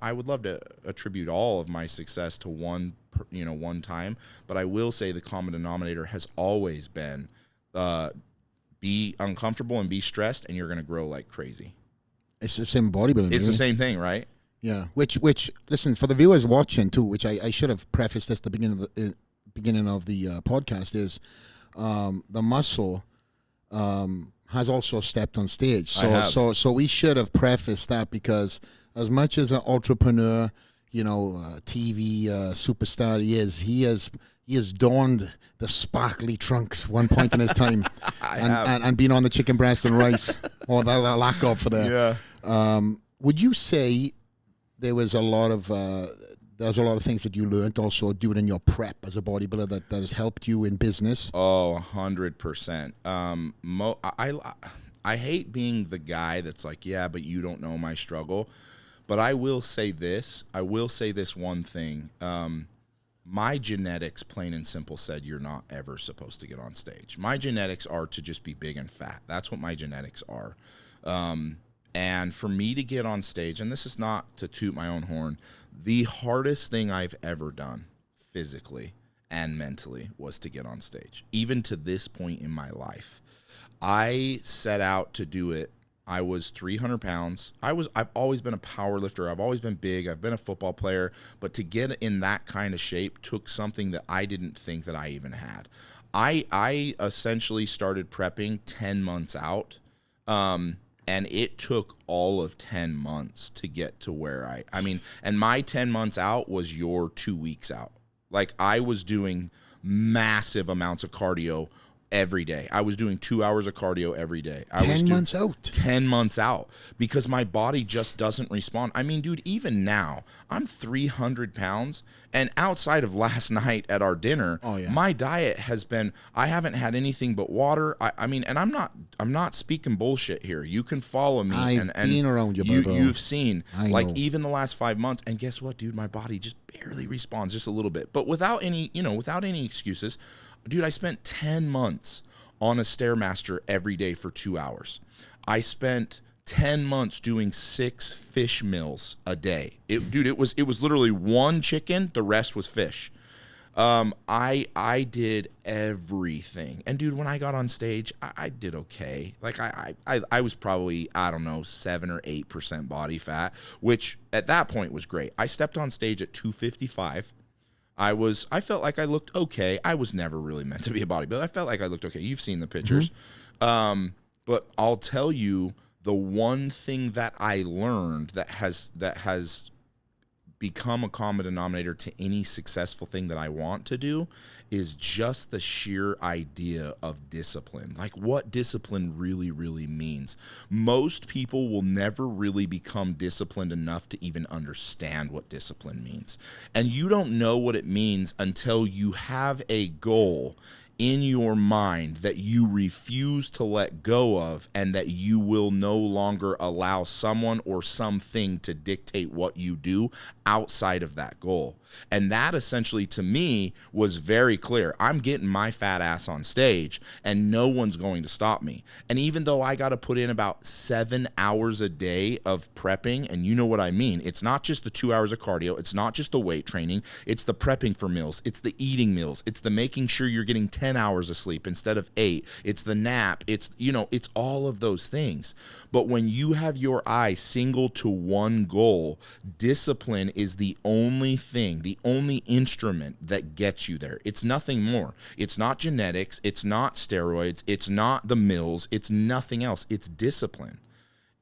I would love to attribute all of my success to one time, but I will say the common denominator has always been be uncomfortable and be stressed, and you're going to grow like crazy. It's the same bodybuilding. It's the same thing, right? Yeah. Which listen, for the viewers watching too, which I should have prefaced this at the beginning of the podcast, is the muscle has also stepped on stage. So we should have prefaced that, because as much as an entrepreneur, TV superstar he has donned the sparkly trunks one point in his time, and been on the chicken breast and rice, or the lack of for there. Yeah. Would you say there was a lot of things that you learned also doing in your prep as a bodybuilder that has helped you in business? Oh, 100%. I hate being the guy that's like, yeah, but you don't know my struggle. But I will say this. One thing. My genetics, plain and simple, said you're not ever supposed to get on stage. My genetics are to just be big and fat. That's what my genetics are. And for me to get on stage, and this is not to toot my own horn, the hardest thing I've ever done physically and mentally was to get on stage. Even to this point in my life, I set out to do it. I was 300 pounds. I've always been a power lifter. I've always been big. I've been a football player. But to get in that kind of shape took something that I didn't think that I even had. I essentially started prepping 10 months out. And it took all of 10 months to get to where and my 10 months out was your 2 weeks out. Like, I was doing massive amounts of cardio every day. I was doing 2 hours of cardio every day. 10 months out? 10 months out, because my body just doesn't respond. I mean, dude, even now, I'm 300 pounds, and outside of last night at our dinner, my diet has been, I haven't had anything but water. I mean, and I'm not speaking bullshit here. You can follow me. I've been around you, bro. You've seen, like, even the last 5 months, and guess what, dude? My body just barely responds, just a little bit. But without any excuses, dude, I spent 10 months on a Stairmaster every day for 2 hours. I spent 10 months doing 6 fish meals a day. It was literally one chicken, the rest was fish. I did everything. And dude, when I got on stage, I did okay. Like, I was probably, I don't know, 7 or 8% body fat, which at that point was great. I stepped on stage at 255. I felt like I looked okay. I was never really meant to be a bodybuilder. I felt like I looked okay. You've seen the pictures. Mm-hmm. But I'll tell you, the one thing that I learned that has become a common denominator to any successful thing that I want to do is just the sheer idea of discipline. Like, what discipline really, really means. Most people will never really become disciplined enough to even understand what discipline means. And you don't know what it means until you have a goal in your mind that you refuse to let go of, and that you will no longer allow someone or something to dictate what you do outside of that goal. And that essentially, to me, was very clear. I'm getting my fat ass on stage, and no one's going to stop me. And even though I got to put in about 7 hours a day of prepping, and you know what I mean, it's not just the 2 hours of cardio, it's not just the weight training, it's the prepping for meals, it's the eating meals, it's the making sure you're getting 10 hours of sleep instead of 8, it's the nap, it's all of those things. But when you have your eye single to one goal, discipline is the only thing, the only instrument that gets you there. It's nothing more. It's not genetics, it's not steroids, it's not the mills, it's nothing else. It's discipline.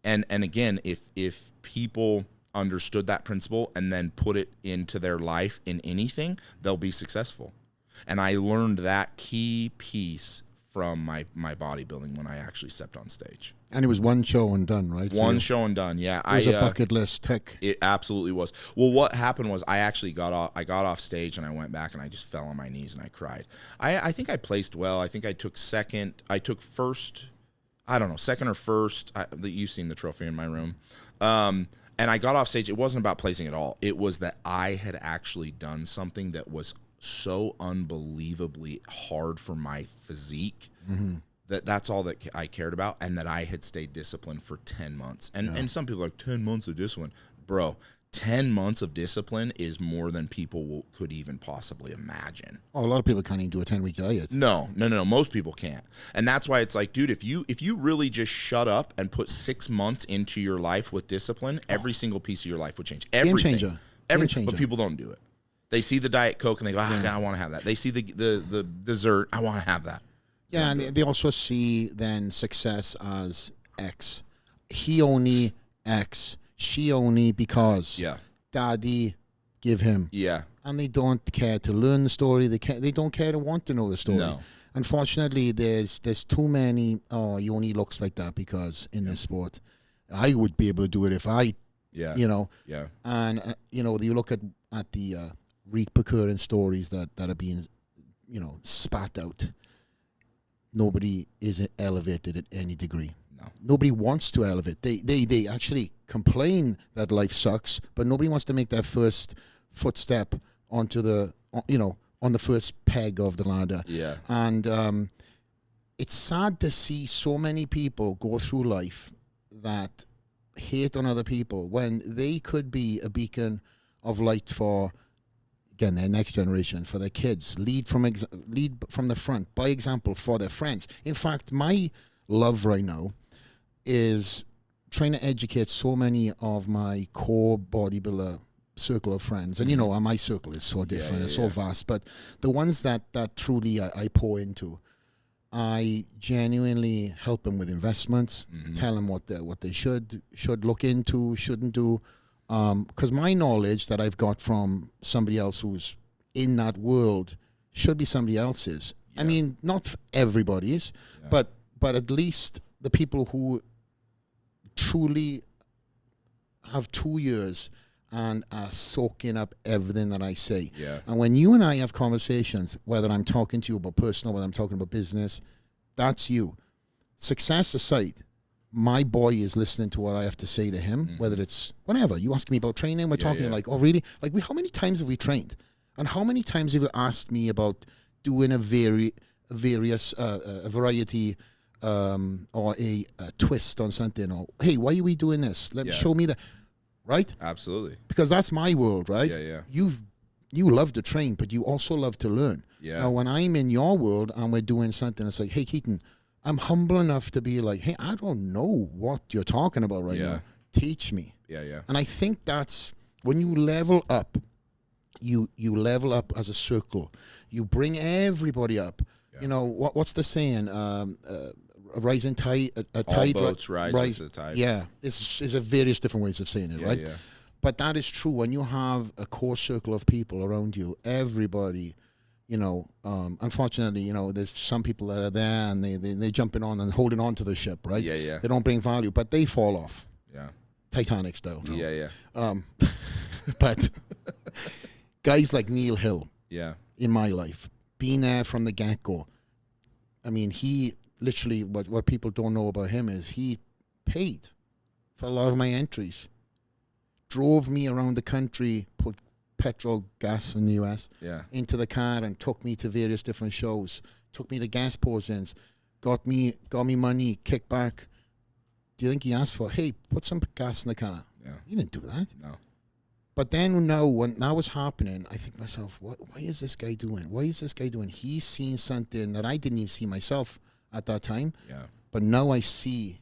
And again, if people understood that principle and then put it into their life in anything, they'll be successful. And I learned that key piece from my bodybuilding when I actually stepped on stage. And it was one show and done, right? One show and done, yeah. It was a bucket list tick. It absolutely was. Well, what happened was I actually got off stage, and I went back and I just fell on my knees and I cried. I think I placed well. I think I took second. I took first. I don't know, second or first. You've seen the trophy in my room. And I got off stage. It wasn't about placing at all. It was that I had actually done something that was so unbelievably hard for my physique. Mm-hmm. That's all that I cared about, and that I had stayed disciplined for 10 months. And some people are like, 10 months of discipline. Bro, 10 months of discipline is more than people could even possibly imagine. Oh, a lot of people can't even do a 10-week diet. No. Most people can't. And that's why it's like, dude, if you really just shut up and put 6 months into your life with discipline, every single piece of your life would change. Everything. Game changer. Everything. But people don't do it. They see the Diet Coke and they go, I want to have that. They see the dessert, I want to have that. Yeah, and they also see then success as X. He only X. She only because. Yeah. Daddy give him. Yeah. And they don't care to learn the story. They don't care to want to know the story. No. Unfortunately, there's too many, he only looks like that because in this sport. I would be able to do it if I, you know. Yeah. And, you look at the recurring stories that are being, spat out. Nobody is elevated at any degree. No. Nobody wants to elevate. They actually complain that life sucks, but nobody wants to make that first footstep onto the, on the first peg of the ladder. Yeah. And it's sad to see so many people go through life that hate on other people when they could be a beacon of light for, again, their next generation, for their kids. Lead from the front, by example, for their friends. In fact, my love right now is trying to educate so many of my core bodybuilder circle of friends. And, my circle is so different, it's so vast. But the ones that truly I pour into, I genuinely help them with investments, tell them what they should look into, shouldn't do. Because my knowledge that I've got from somebody else who's in that world should be somebody else's. Yeah. I mean, not everybody's, but at least the people who truly have 2 years and are soaking up everything that I say. Yeah. And when you and I have conversations, whether I'm talking to you about personal, whether I'm talking about business, that's you. Success aside, my boy is listening to what I have to say to him, whether it's whatever. You ask me about training, we're talking like, oh, really? Like, how many times have we trained? And how many times have you asked me about doing a variety or a twist on something? Or, hey, why are we doing this? Show me that. Right? Absolutely. Because that's my world, right? Yeah. You love to train, but you also love to learn. Yeah. Now, when I'm in your world and we're doing something, it's like, hey, Keaton, I'm humble enough to be like, hey, I don't know what you're talking about right now. Teach me. Yeah. And I think that's when you level up, you level up as a circle. You bring everybody up. Yeah. What's the saying? A rising tide, a tide. All boats rise with the tide. Yeah, it's a various different ways of saying it, right? Yeah. But that is true. When you have a core circle of people around you, everybody, unfortunately, there's some people that are there and they're jumping on and holding on to the ship, right? Yeah. They don't bring value, but they fall off. Yeah. Titanic style. Yeah. But guys like Neil Hill. Yeah. In my life, being there from the get-go. I mean, he literally, what people don't know about him is he paid for a lot of my entries. Drove me around the country, put petrol, gas in the US, into the car and took me to various different shows, took me to gas post-ins, got me money, kickback. Do you think he asked for, hey, put some gas in the car? Yeah. He didn't do that. No. But then now, when that was happening, I think to myself, why is this guy doing? Why is this guy doing? He's seen something that I didn't even see myself at that time. Yeah. But now I see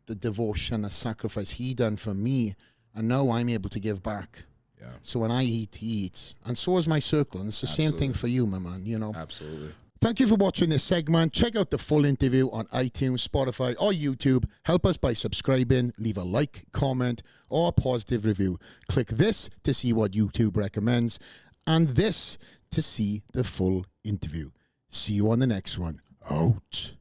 the devotion, the sacrifice he done for me, and now I'm able to give back. Yeah. So when I eat, he eats. And so is my circle. And it's the same thing for you, my man, Absolutely. Thank you for watching this segment. Check out the full interview on iTunes, Spotify, or YouTube. Help us by subscribing, leave a like, comment, or a positive review. Click this to see what YouTube recommends, and this to see the full interview. See you on the next one. Out.